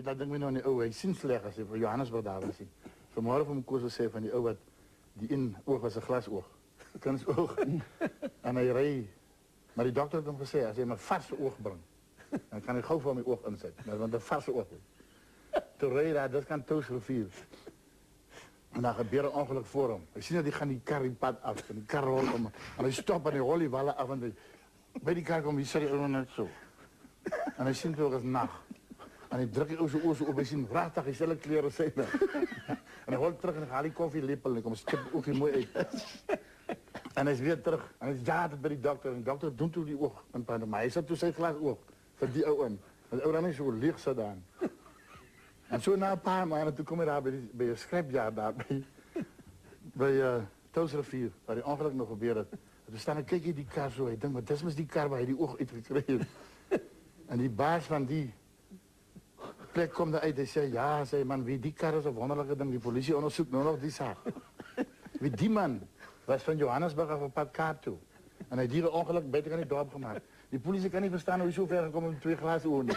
dat ding me nou niet, hij ziet slecht als hij voor Johannesburg daar was. Vanmorgen van mijn koers zei van die wat die in oog was een glasoog. Kunstoog. En hij reed. Maar die dokter had hem gezegd, als hij maar verse oog brengt, dan kan hij gauw voor mijn oog inzetten. Want een verse oog. Toen reed hij, dat kan Toosrivier. En dan gebeurt een ongeluk voor hem. Ik zie dat hij gaan die kar in pad af. En die kar rolt om. En hij stopt en hij rolt die wallen af. En bij die kar komt hij serieus net zo. En hij ziet wel eens nacht. En hij drukt ook zijn oor zo op. Hij ziet vraagtuig, hij stelt kleren zijn. En hij holt terug en hij haalt die koffielepel. En hij komt stip ook weer mooi uit. En hij is weer terug. En hij is het bij die dokter. En de dokter doet toen die oog. Maar hij zat toen zijn glas oog. Voor die oude. En de oude dan is zo licht gedaan. En zo na een paar maanden, toen kom je daar bij je schrijfjaar daar, bij Toosrivier, waar die ongeluk nog gebeurde. En toen staan en keek je die kar zo, ik denk, maar dat is die kar waar je die oog uit gekregen. En die baas van die plek komt eruit en zei, ja, zei man, wie die kar is een wonderlijke ding, die politie onderzoekt nou nog die zaak. Wie die man was van Johannesburg af op pad Kaap toe. En hij dieren ongeluk beter kan niet dorp gemaakt. Die politie kan niet verstaan hoe hij zo ver gekomen met 2 glazen ogen.